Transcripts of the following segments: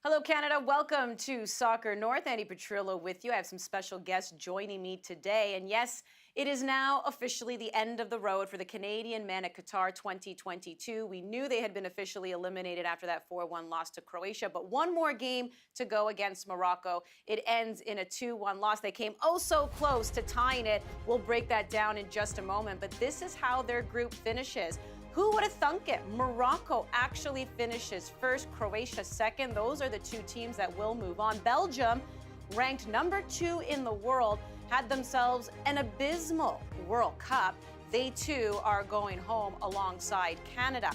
Hello, Canada. Welcome to Soccer North. Andi Petrillo with you. I have some special guests joining me today. And yes, it is now officially the end of the road for the Canadian men at Qatar 2022. We knew they had been officially eliminated after that 4-1 loss to Croatia, but one more game to go against Morocco. It ends in a 2-1 loss. They came oh so close to tying it. We'll break that down in just a moment, but this is how their group finishes. Who would have thunk it? Morocco actually finishes first, Croatia second. Those are the two teams that will move on. Belgium, ranked number 2 in the world, had themselves an abysmal World Cup. They too are going home alongside Canada.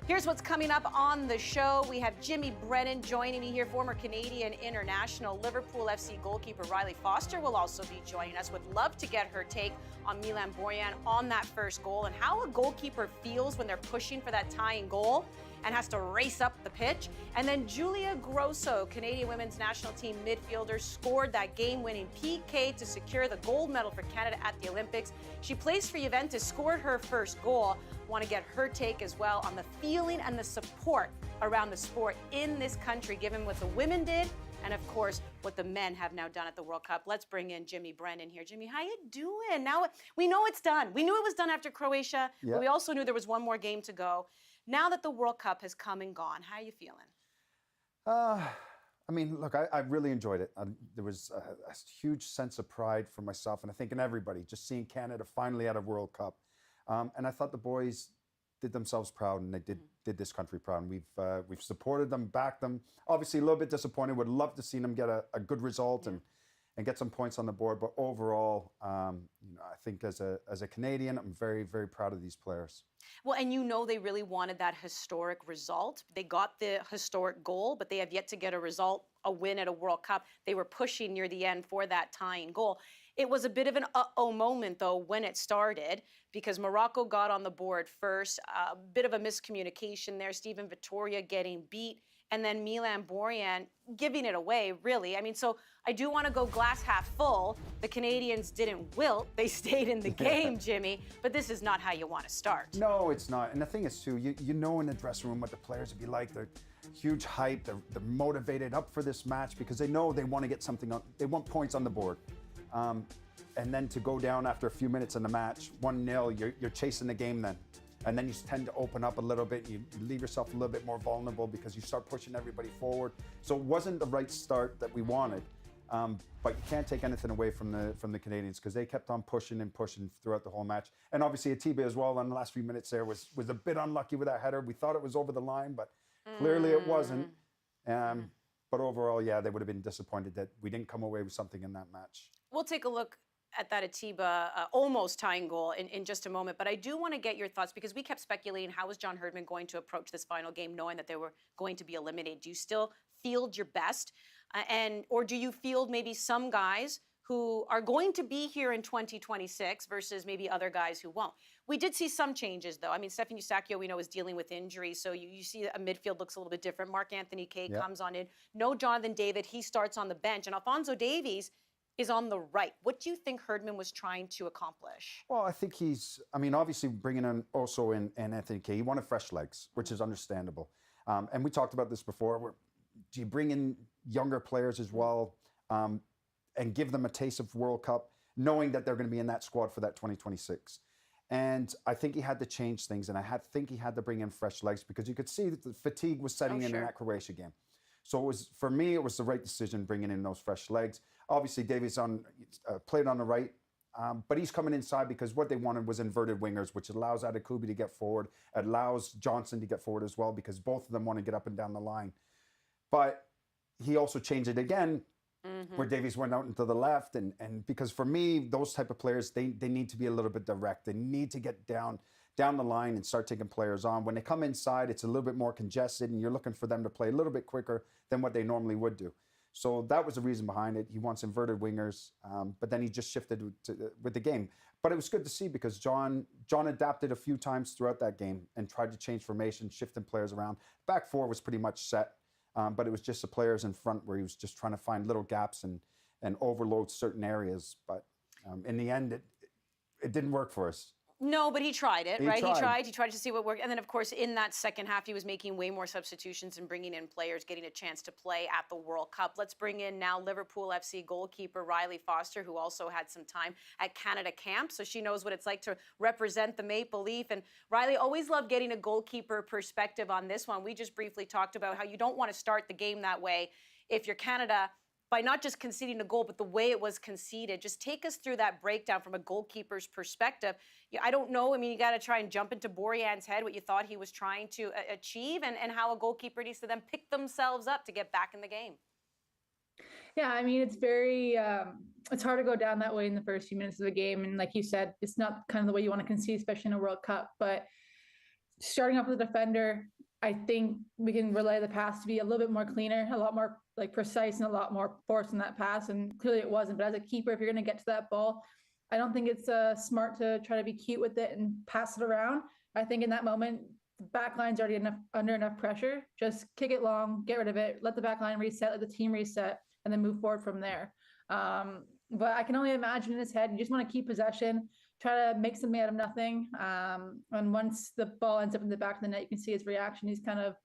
Here's what's coming up on the show. We have Jimmy Brennan joining me here, former Canadian international. Liverpool FC goalkeeper Riley Foster will also be joining us. Would love to get her take on Milan Borjan on that first goal and how a goalkeeper feels when they're pushing for that tying goal and has to race up the pitch. And then Julia Grosso, Canadian women's national team midfielder, scored that game-winning PK to secure the gold medal for Canada at the Olympics. She plays for Juventus, scored her first goal. Want to get her take as well on the feeling and the support around the sport in this country, given what the women did and, of course, what the men have now done at the World Cup. Let's bring in Jimmy Brennan here. Jimmy, how you doing? Now, we know it's done. We knew it was done after Croatia, but we also knew there was one more game to go. Now that the World Cup has come and gone, how are you feeling? I mean, look, I really enjoyed it. There was a huge sense of pride for myself, and I think in everybody, just seeing Canada finally at a World Cup. And I thought the boys did themselves proud, and they did this country proud. And we've supported them, backed them. Obviously, a little bit disappointed. Would love to see them get a good result and get some points on the board. But overall, I think as a Canadian, I'm very, very proud of these players. Well, and you know they really wanted that historic result. They got the historic goal, but they have yet to get a result, a win at a World Cup. They were pushing near the end for that tying goal. It was a bit of an uh-oh moment, though, when it started, because Morocco got on the board first. A bit of a miscommunication there. Steven Vittoria getting beat, and then Milan Borjan giving it away, really. I mean, so I do want to go glass half full. The Canadians didn't wilt. They stayed in the game, Jimmy, but this is not how you want to start. No, it's not. And the thing is, too, you know in the dressing room what the players would be like. They're huge hype. They're motivated up for this match because they know they want to get something on. They want points on the board. And then to go down after a few minutes in the match, 1-0, you're chasing the game then. And then you tend to open up a little bit. You leave yourself a little bit more vulnerable because you start pushing everybody forward. So it wasn't the right start that we wanted. But you can't take anything away from the Canadians because they kept on pushing and pushing throughout the whole match. And obviously Atiba as well in the last few minutes there was a bit unlucky with that header. We thought it was over the line, but clearly it wasn't. But overall, yeah, they would have been disappointed that we didn't come away with something in that match. We'll take a look at that Atiba almost tying goal in just a moment. But I do want to get your thoughts because we kept speculating how was John Herdman going to approach this final game knowing that they were going to be eliminated. Do you still field your best? Or do you field maybe some guys who are going to be here in 2026 versus maybe other guys who won't? We did see some changes, though. I mean, Stephen Eustáquio, we know, is dealing with injuries, so you see a midfield looks a little bit different. Marc-Anthony Kaye comes on in. No Jonathan David, he starts on the bench. And Alphonso Davies is on the right. What do you think Herdman was trying to accomplish? Well, I think obviously bringing in also in Anthony Kaye, he wanted fresh legs, which is understandable. And we talked about this before. Do you bring in younger players as well and give them a taste of World Cup, knowing that they're going to be in that squad for that 2026? And I think he had to change things, and I think he had to bring in fresh legs because you could see that the fatigue was setting in that Croatia game. So for me, it was the right decision bringing in those fresh legs. Obviously, Davies played on the right, but he's coming inside because what they wanted was inverted wingers, which allows Adekugbe to get forward. It allows Johnson to get forward as well because both of them want to get up and down the line. But he also changed it again where Davies went out into the left. And because for me, those type of players, they need to be a little bit direct. They need to get down the line and start taking players on. When they come inside, it's a little bit more congested and you're looking for them to play a little bit quicker than what they normally would do. So that was the reason behind it. He wants inverted wingers, but then he just shifted with the game. But it was good to see because John adapted a few times throughout that game and tried to change formation, shifting players around. Back four was pretty much set, but it was just the players in front where he was just trying to find little gaps and overload certain areas. But in the end, it didn't work for us. No, but he tried it, He right? tried. He tried to see what worked. And then, of course, in that second half, he was making way more substitutions and bringing in players, getting a chance to play at the World Cup. Let's bring in now Liverpool FC goalkeeper Riley Foster, who also had some time at Canada camp. So she knows what it's like to represent the Maple Leaf. And Riley, always loved getting a goalkeeper perspective on this one. We just briefly talked about how you don't want to start the game that way if you're Canada, by not just conceding a goal, but the way it was conceded. Just take us through that breakdown from a goalkeeper's perspective. I don't know. I mean, you got to try and jump into Borjan's head, what you thought he was trying to achieve, and how a goalkeeper needs to then pick themselves up to get back in the game. Yeah, I mean, it's very, it's hard to go down that way in the first few minutes of the game. And like you said, it's not kind of the way you want to concede, especially in a World Cup. But starting off with a defender, I think we can relay the pass to be a little bit more cleaner, a lot more like precise, and a lot more force in that pass. And clearly it wasn't. But as a keeper, if you're going to get to that ball, I don't think it's smart to try to be cute with it and pass it around. I think in that moment, the back line's already under enough pressure. Just kick it long, get rid of it, let the back line reset, let the team reset, and then move forward from there. But I can only imagine in his head, you just want to keep possession, try to make something out of nothing. And once the ball ends up in the back of the net, you can see his reaction. He's kind of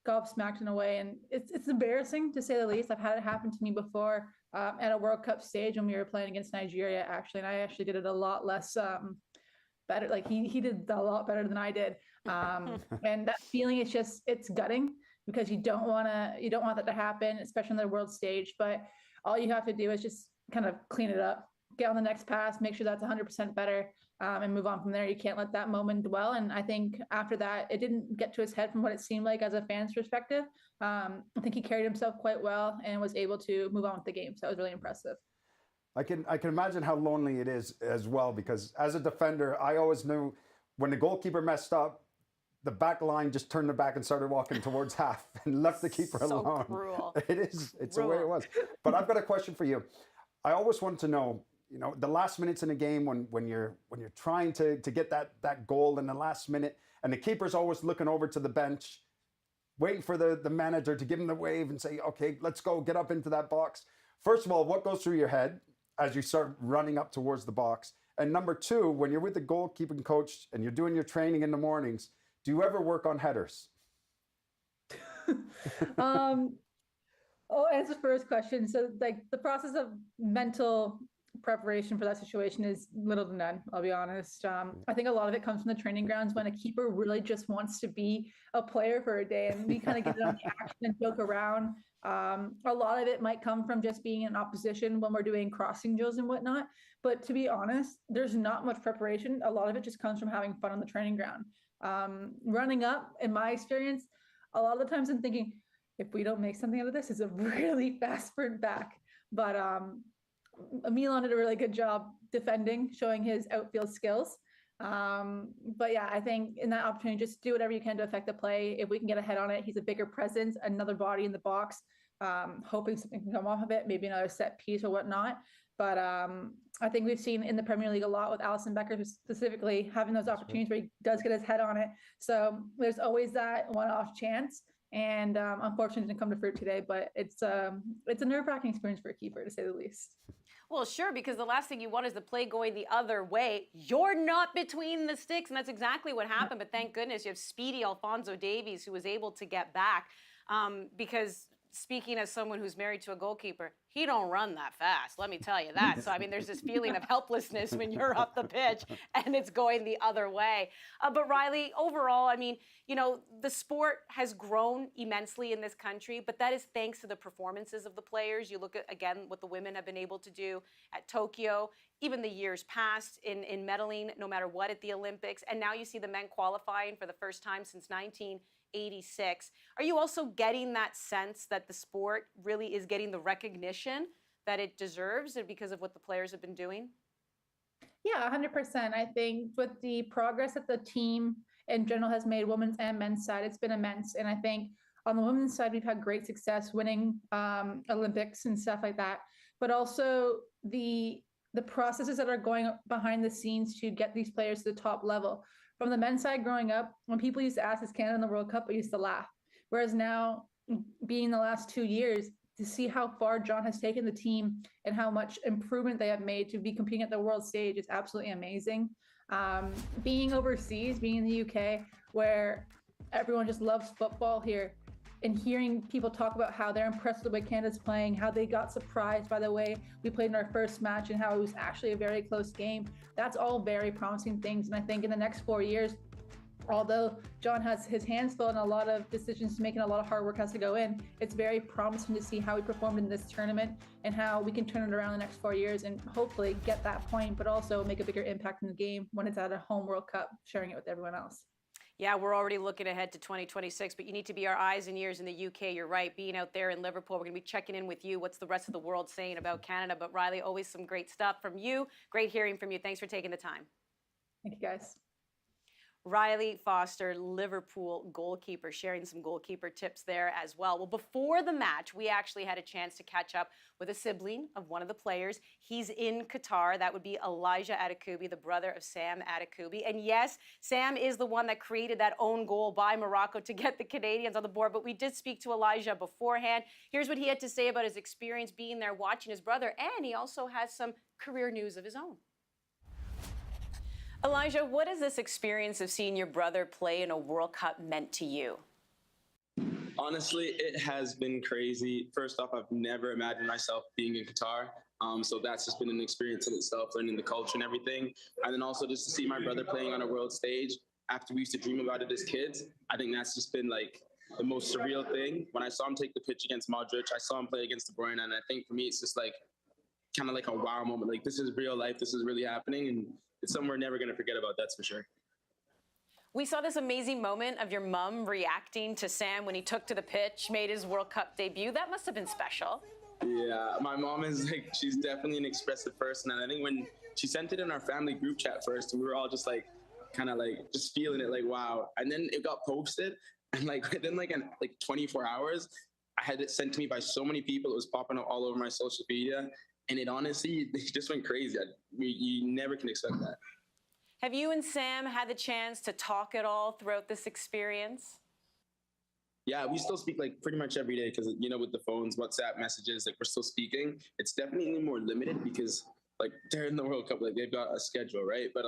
gobsmacked in a way. And it's embarrassing, to say the least. I've had it happen to me before at a World Cup stage when we were playing against Nigeria, actually. And I actually did it a lot less better. Like he did a lot better than I did. And that feeling is just, it's gutting, because you don't want that to happen, especially on the world stage. But all you have to do is just kind of clean it up, get on the next pass, make sure that's 100% better, and move on from there. You can't let that moment dwell. And I think after that, it didn't get to his head from what it seemed like as a fan's perspective. I think he carried himself quite well and was able to move on with the game. So that was really impressive. I can imagine how lonely it is as well, because as a defender, I always knew when the goalkeeper messed up, the back line just turned their back and started walking towards half and left the keeper alone. Cruel. It is. It's the way it was. But I've got a question for you. I always want to know, the last minutes in a game when you're trying to get that goal in the last minute, and the keeper's always looking over to the bench, waiting for the manager to give him the wave and say, okay, let's go, get up into that box. First of all, what goes through your head as you start running up towards the box? And number two, when you're with the goalkeeping coach and you're doing your training in the mornings, do you ever work on headers? I'll answer the first question. So like the process of mental preparation for that situation is little to none, I'll be honest. I think a lot of it comes from the training grounds when a keeper really just wants to be a player for a day, and we kind of get it on the action and joke around. A lot of it might come from just being in opposition when we're doing crossing drills and whatnot. But to be honest, there's not much preparation. A lot of it just comes from having fun on the training ground. Running up, in my experience, a lot of the times I'm thinking, if we don't make something out of this, it's a really fast sprint back. But Milan did a really good job defending, showing his outfield skills. But yeah, I think in that opportunity, just do whatever you can to affect the play. If we can get ahead on it, he's a bigger presence, another body in the box, hoping something can come off of it, maybe another set piece or whatnot. But I think we've seen in the Premier League a lot with Alisson Becker specifically having those opportunities where he does get his head on it. So there's always that one-off chance. And unfortunately, it didn't come to fruit today, but it's a nerve-wracking experience for a keeper, to say the least. Well, sure, because the last thing you want is the play going the other way. You're not between the sticks, and that's exactly what happened. But thank goodness you have speedy Alphonso Davies, who was able to get back. Because speaking as someone who's married to a goalkeeper, he don't run that fast, let me tell you that. So, I mean, there's this feeling of helplessness when you're up the pitch and it's going the other way. But Riley, overall, I mean, the sport has grown immensely in this country, but that is thanks to the performances of the players. You look at, again, what the women have been able to do at Tokyo, even the years past in medaling, no matter what, at the Olympics. And now you see the men qualifying for the first time since 1986. Are you also getting that sense that the sport really is getting the recognition that it deserves because of what the players have been doing? Yeah, 100%. I think with the progress that the team in general has made, women's and men's side, it's been immense. And I think on the women's side, we've had great success winning Olympics and stuff like that. But also the processes that are going behind the scenes to get these players to the top level. From the men's side growing up, when people used to ask, is Canada in the World Cup, we used to laugh. Whereas now, being the last 2 years, to see how far John has taken the team and how much improvement they have made to be competing at the world stage is absolutely amazing. Being overseas, being in the UK, where everyone just loves football here, and hearing people talk about how they're impressed with the way Canada's playing, how they got surprised by the way we played in our first match and how it was actually a very close game. That's all very promising things. And I think in the next 4 years, although John has his hands full and a lot of decisions to make and a lot of hard work has to go in, it's very promising to see how we performed in this tournament and how we can turn it around in the next 4 years and hopefully get that point, but also make a bigger impact in the game when it's at a home World Cup, sharing it with everyone else. Yeah, we're already looking ahead to 2026, but you need to be our eyes and ears in the UK. You're right. Being out there in Liverpool, we're going to be checking in with you. What's the rest of the world saying about Canada? But Riley, always some great stuff from you. Great hearing from you. Thanks for taking the time. Thank you, guys. Riley Foster, Liverpool goalkeeper, sharing some goalkeeper tips there as well. Well, before the match, we actually had a chance to catch up with a sibling of one of the players. He's in Qatar. That would be Elijah Adekugbe, the brother of Sam Adekugbe. And yes, Sam is the one that created that own goal by Morocco to get the Canadians on the board. But we did speak to Elijah beforehand. Here's what he had to say about his experience being there watching his brother. And he also has some career news of his own. Elijah, what has this experience of seeing your brother play in a World Cup meant to you? Honestly, it has been crazy. First off, I've never imagined myself being in Qatar. So that's just been an experience in itself, learning the culture and everything. And then also just to see my brother playing on a world stage after we used to dream about it as kids. I think that's just been like the most surreal thing. When I saw him take the pitch against Modric, I saw him play against De Bruyne. And I think for me, it's just like kind of like a wow moment. Like, this is real life. This is really happening. And it's something we're never going to forget about, that's for sure. We saw this amazing moment of your mom reacting to Sam when he took to the pitch, made his World Cup debut. That must have been special. Yeah, my mom is like, she's definitely an expressive person. And I think when she sent it in our family group chat first, we were all just like, kind of like just feeling it like, wow. And then it got posted. And like within like 24 hours, I had it sent to me by so many people. It was popping up all over my social media. And it honestly, it just went crazy. You never can expect that. Have you and Sam had the chance to talk at all throughout this experience? Yeah, we still speak like pretty much every day because, you know, with the phones, WhatsApp messages, like we're still speaking. It's definitely more limited because like they're in the World Cup, like they've got a schedule, right? But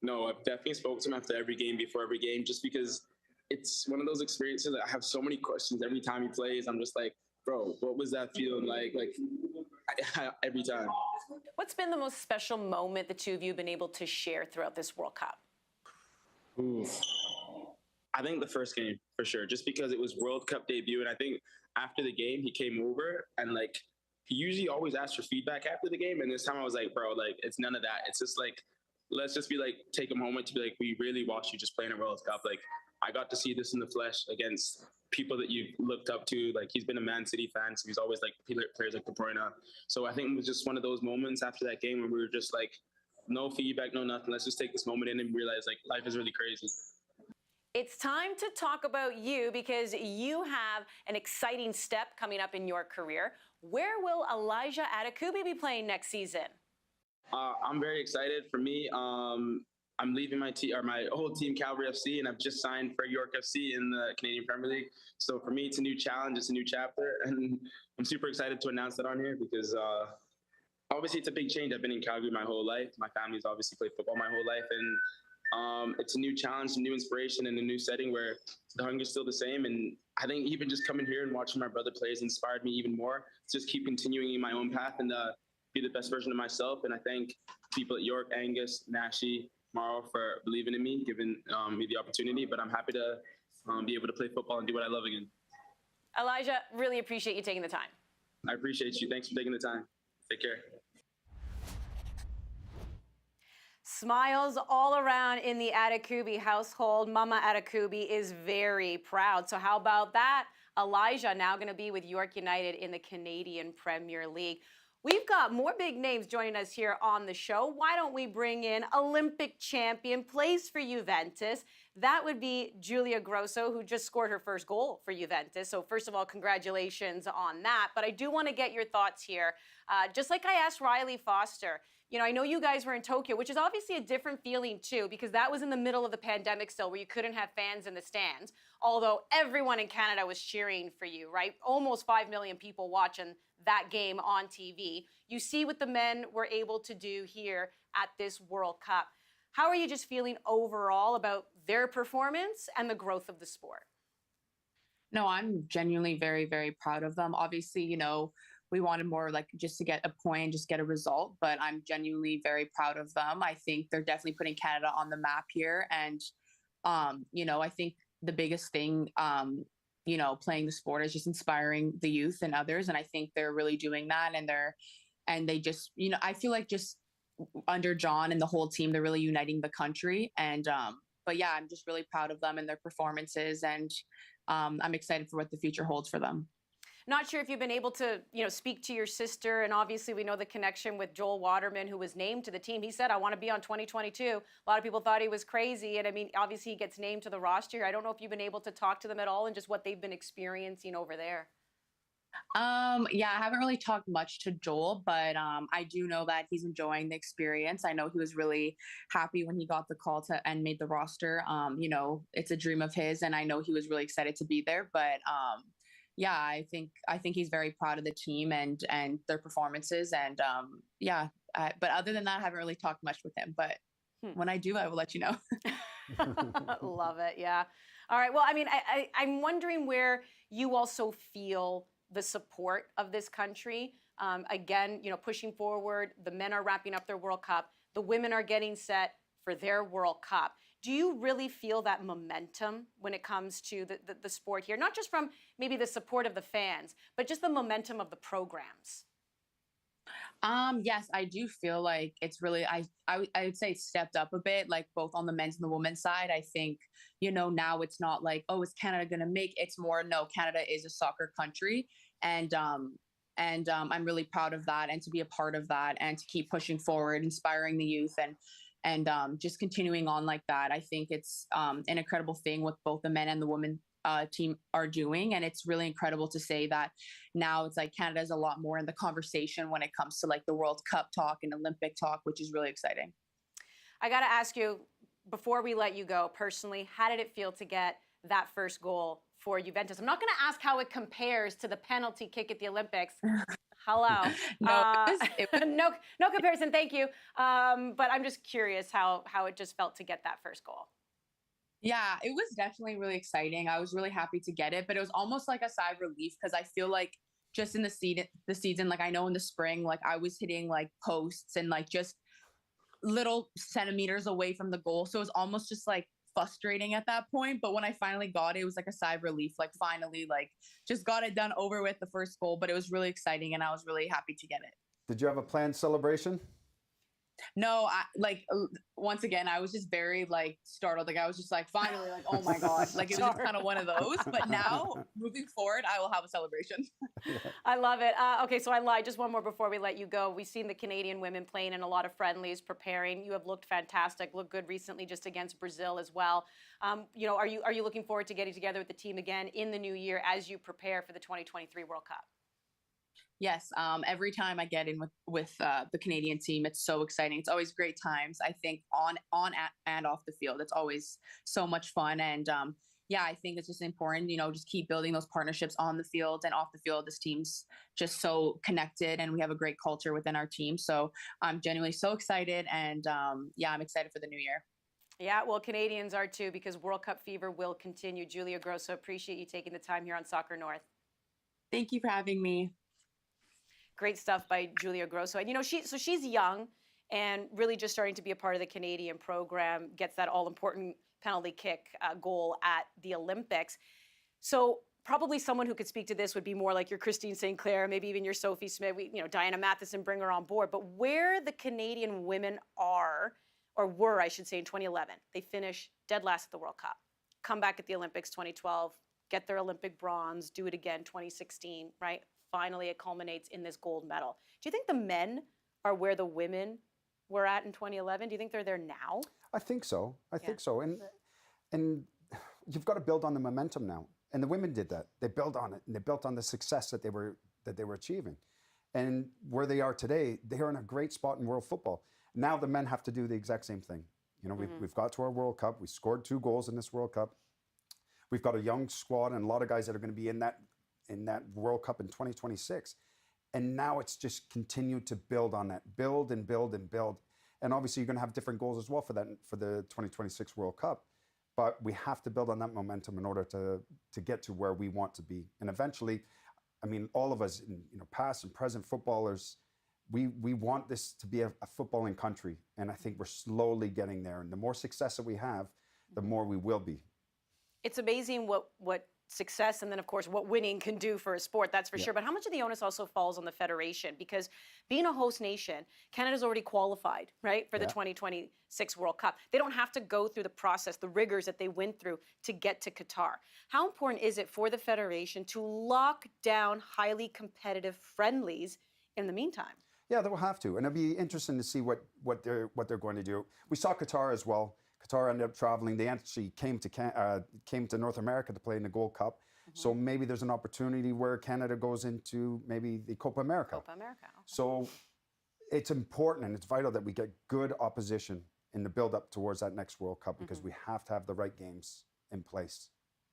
no, I've definitely spoke to him after every game, before every game, just because it's one of those experiences that I have so many questions every time he plays. I'm just like, bro, what was that feeling like? Like every time. What's been the most special moment the two of you have been able to share throughout this World Cup? Ooh. I think the first game, for sure, just because it was World Cup debut. And I think after the game, he came over and like, he usually always asks for feedback after the game. And this time I was like, bro, like, it's none of that. It's just like, let's just be like, take a moment to be like, we really watched you just play in a World Cup. Like, I got to see this in the flesh against people that you've looked up to. Like, he's been a Man City fan, so he's always like players like De Bruyne. So I think it was just one of those moments after that game where we were just like, no feedback, no nothing. Let's just take this moment in and realize like life is really crazy. It's time to talk about you because you have an exciting step coming up in your career. Where will Elijah Adekugbe be playing next season? I'm very excited. For me, I'm leaving my whole team, Calgary FC, and I've just signed for York FC in the Canadian Premier League. So for me, it's a new challenge, it's a new chapter, and I'm super excited to announce that on here because obviously it's a big change. I've been in Calgary my whole life. My family's obviously played football my whole life, and it's a new challenge, a new inspiration, and a new setting where the hunger's still the same. And I think even just coming here and watching my brother play has inspired me even more to just keep continuing in my own path and be the best version of myself. And I thank people at York, Angus, Nashi, Maro for believing in me, giving me the opportunity. But I'm happy to be able to play football and do what I love again. Elijah, really appreciate you taking the time. I appreciate you. Thanks for taking the time. Take care. Smiles all around in the Adekugbe household. Mama Adekugbe is very proud. So how about that? Elijah now going to be with York United in the Canadian Premier League. We've got more big names joining us here on the show. Why don't we bring in Olympic champion, plays for Juventus. That would be Julia Grosso, who just scored her first goal for Juventus. So first of all, congratulations on that. But I do want to get your thoughts here. Just like I asked Riley Foster, you know, I know you guys were in Tokyo, which is obviously a different feeling too, because that was in the middle of the pandemic still, where you couldn't have fans in the stands. Although everyone in Canada was cheering for you, right? Almost 5 million people watching that game on TV. You see what the men were able to do here at this World Cup. How are you just feeling overall about their performance and the growth of the sport? No, I'm genuinely very, very proud of them. Obviously, we wanted more like just to get a point, just get a result, but I'm genuinely very proud of them. I think they're definitely putting Canada on the map here. And, I think the biggest thing, playing the sport is just inspiring the youth and others. And I think they're really doing that. And they just, I feel like just under John and the whole team, they're really uniting the country. And, but yeah, I'm just really proud of them and their performances. And I'm excited for what the future holds for them. Not sure if you've been able to, speak to your sister, and obviously we know the connection with Joel Waterman, who was named to the team. He said, I want to be on 2022. A lot of people thought he was crazy, and I mean, obviously he gets named to the roster. I don't know if you've been able to talk to them at all and just what they've been experiencing over there. Yeah, I haven't really talked much to Joel, but I do know that he's enjoying the experience. I know he was really happy when he got the call to and made the roster. It's a dream of his, and I know he was really excited to be there. But yeah, I think he's very proud of the team and their performances. And but other than that, I haven't really talked much with him. But when I do, I will let you know. Love it. Yeah. All right. Well, I mean, I'm wondering where you also feel the support of this country. Again, pushing forward, the men are wrapping up their World Cup. The women are getting set for their World Cup. Do you really feel that momentum when it comes to the sport here? Not just from maybe the support of the fans, but just the momentum of the programs. Yes, I do feel like it's really, I would say it's stepped up a bit, like both on the men's and the women's side. I think, now it's not like, oh, is Canada going to make, it's more, no, Canada is a soccer country. And I'm really proud of that and to be a part of that and to keep pushing forward, inspiring the youth and just continuing on like that. I think it's an incredible thing what both the men and the women team are doing. And it's really incredible to say that now it's like Canada is a lot more in the conversation when it comes to like the World Cup talk and Olympic talk, which is really exciting. I got to ask you, before we let you go, personally, how did it feel to get that first goal for Juventus? I'm not going to ask how it compares to the penalty kick at the Olympics. Hello. It was no comparison. Thank you. But I'm just curious how it just felt to get that first goal. Yeah, it was definitely really exciting. I was really happy to get it, but it was almost like a sigh of relief because I feel like just in the season, like I know in the spring, like I was hitting like posts and like just little centimeters away from the goal. So it was almost just like frustrating at that point. But when I finally got it, it was like a sigh of relief, like finally, like just got it done over with the first goal. But it was really exciting and I was really happy to get it. Did you have a planned celebration? No, once again, I was just very like startled. Like I was just like, finally, like, oh my God. Like it was just kind of one of those. But now moving forward, I will have a celebration. I love it. Okay, so I lied. Just one more before we let you go. We've seen the Canadian women playing in a lot of friendlies, preparing. You have looked fantastic, looked good recently just against Brazil as well. Are you looking forward to getting together with the team again in the new year as you prepare for the 2023 World Cup? Yes, every time I get in with the Canadian team, it's so exciting. It's always great times. I think on and off the field, it's always so much fun. And yeah, I think it's just important, just keep building those partnerships on the field and off the field. This team's just so connected, and we have a great culture within our team. So I'm genuinely so excited, and yeah, I'm excited for the new year. Yeah, well, Canadians are too, because World Cup fever will continue. Julia Grosso, appreciate you taking the time here on Soccer North. Thank you for having me. Great stuff by Julia Grosso. And she's young and really just starting to be a part of the Canadian program, gets that all-important penalty kick goal at the Olympics. So probably someone who could speak to this would be more like your Christine St. Clair, maybe even your Sophie Smith, Diana Matheson, bring her on board. But where the Canadian women are, or were, I should say, in 2011, they finish dead last at the World Cup, come back at the Olympics 2012, get their Olympic bronze, do it again 2016, right? Finally, it culminates in this gold medal. Do you think the men are where the women were at in 2011? Do you think they're there now? I think so. I think so. And you've got to build on the momentum now. And the women did that. They built on it, and they built on the success that they were achieving. And where they are today, they are in a great spot in world football. Now the men have to do the exact same thing. We've got to our World Cup. We scored 2 goals in this World Cup. We've got a young squad and a lot of guys that are going to be in that World Cup in 2026. And now it's just continued to build on that, build and build and build. And obviously, you're going to have different goals as well for the 2026 World Cup. But we have to build on that momentum in order to get to where we want to be. And eventually, I mean, all of us, past and present footballers, we want this to be a footballing country. And I think we're slowly getting there. And the more success that we have, the more we will be. It's amazing what success and then, of course, what winning can do for a sport, that's for sure. But how much of the onus also falls on the federation? Because being a host nation, Canada's already qualified, right, for the 2026 World Cup. They don't have to go through the process, the rigors that they went through to get to Qatar. How important is it for the federation to lock down highly competitive friendlies in the meantime? Yeah, they'll have to. And it'll be interesting to see what they're going to do. We saw Qatar as well. Qatar ended up traveling. They actually came to North America to play in the Gold Cup. So maybe there's an opportunity where Canada goes into maybe the Copa America. Copa America. Okay. So it's important and it's vital that we get good opposition in the build-up towards that next World Cup because we have to have the right games in place.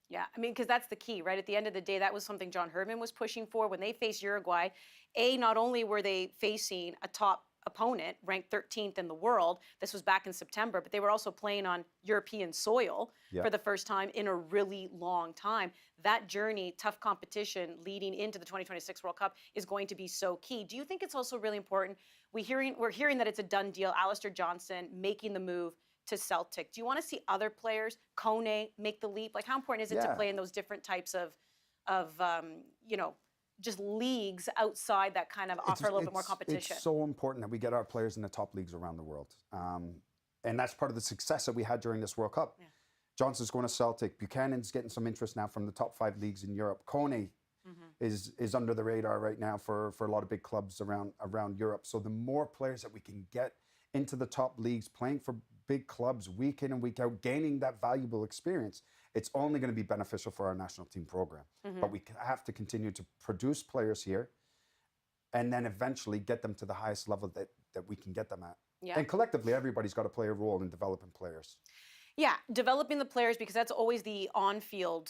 Yeah, I mean, because that's the key, right? At the end of the day, that was something John Herdman was pushing for. When they faced Uruguay, not only were they facing a top opponent, ranked 13th in the world. This was back in September, but they were also playing on European soil for the first time in a really long time. That journey, tough competition leading into the 2026 World Cup is going to be so key. Do you think it's also really important? We're hearing that it's a done deal. Alistair Johnston making the move to Celtic. Do you want to see other players, Kone, make the leap? Like, how important is it to play in those different types of just leagues outside that kind of offer a little bit more competition? It's so important that we get our players in the top leagues around the world. And that's part of the success that we had during this World Cup. Yeah. Johnson's going to Celtic. Buchanan's getting some interest now from the top 5 leagues in Europe. Kone is under the radar right now for a lot of big clubs around Europe. So the more players that we can get into the top leagues, playing for big clubs week in and week out, gaining that valuable experience, it's only going to be beneficial for our national team program. But we have to continue to produce players here and then eventually get them to the highest level that we can get them at. Yeah. And collectively, everybody's got to play a role in developing players. Yeah, developing the players, because that's always the on-field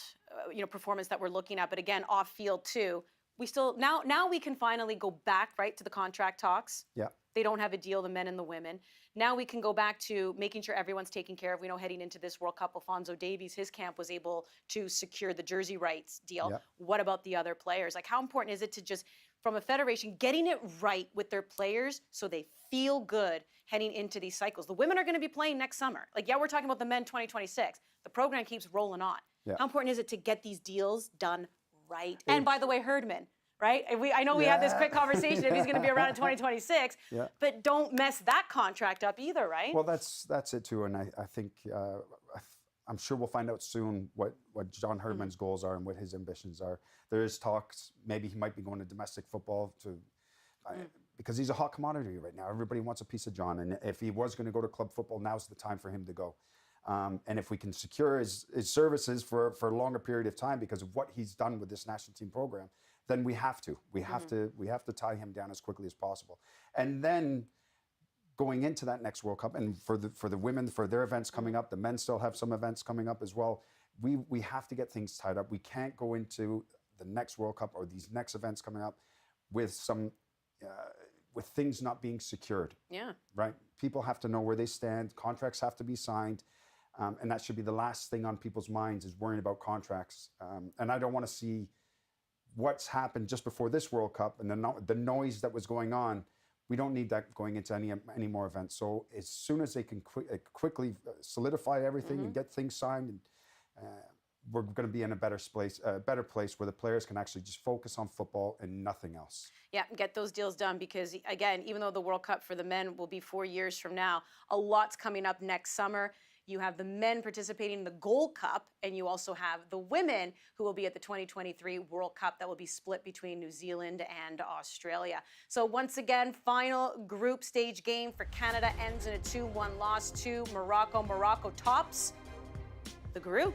performance that we're looking at. But again, off-field too. We still now we can finally go back to the contract talks. Yeah. They don't have a deal, the men and the women. Now we can go back to making sure everyone's taken care of. We know heading into this World Cup, Alphonso Davies, his camp was able to secure the jersey rights deal. Yeah. What about the other players? Like, how important is it to just, from a federation, getting it right with their players so they feel good heading into these cycles? The women are going to be playing next summer. Like, yeah, we're talking about the men 2026. The program keeps rolling on. Yeah. How important is it to get these deals done right? And by the way, Herdman, right? I know we had this quick conversation if he's going to be around in 2026, but don't mess that contract up either, right? Well, that's it too, and I think I'm sure we'll find out soon what John Herdman's goals are and what his ambitions are. There is talks maybe he might be going to domestic football because he's a hot commodity right now. Everybody wants a piece of John, and if he was going to go to club football, now's the time for him to go. And if we can secure his services for a longer period of time because of what he's done with this national team program, then we have to tie him down as quickly as possible. And then going into that next World Cup, and for the women, for their events coming up, the men still have some events coming up as well. We have to get things tied up. We can't go into the next World Cup or these next events coming up with with things not being secured. Yeah. Right? People have to know where they stand. Contracts have to be signed. And that should be the last thing on people's minds, is worrying about contracts. And I don't want to see what's happened just before this World Cup and the noise that was going on. We don't need that going into any more events. So as soon as they can quickly solidify everything and get things signed, we're going to be in a better place where the players can actually just focus on football and nothing else. Yeah, get those deals done, because again, even though the World Cup for the men will be 4 years from now, a lot's coming up next summer. You have the men participating in the Gold Cup, and you also have the women who will be at the 2023 World Cup that will be split between New Zealand and Australia. So once again, final group stage game for Canada ends in a 2-1 loss to Morocco. Morocco tops the group.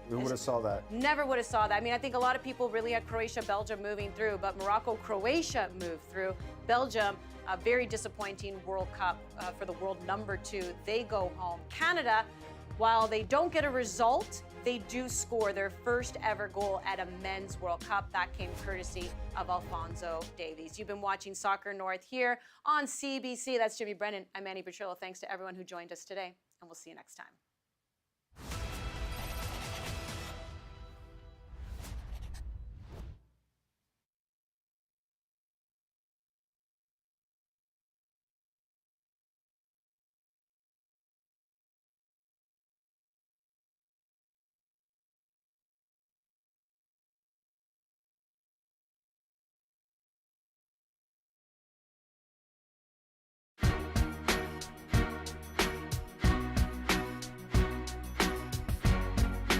Who would have saw that? Never would have saw that. I mean, I think a lot of people really had Croatia, Belgium moving through, but Morocco, Croatia moved through. Belgium, a very disappointing World Cup for the world number 2. They go home. Canada, while they don't get a result, they do score their first ever goal at a men's World Cup. That came courtesy of Alphonso Davies. You've been watching Soccer North here on CBC. That's Jimmy Brennan. I'm Andi Petrillo. Thanks to everyone who joined us today, and we'll see you next time.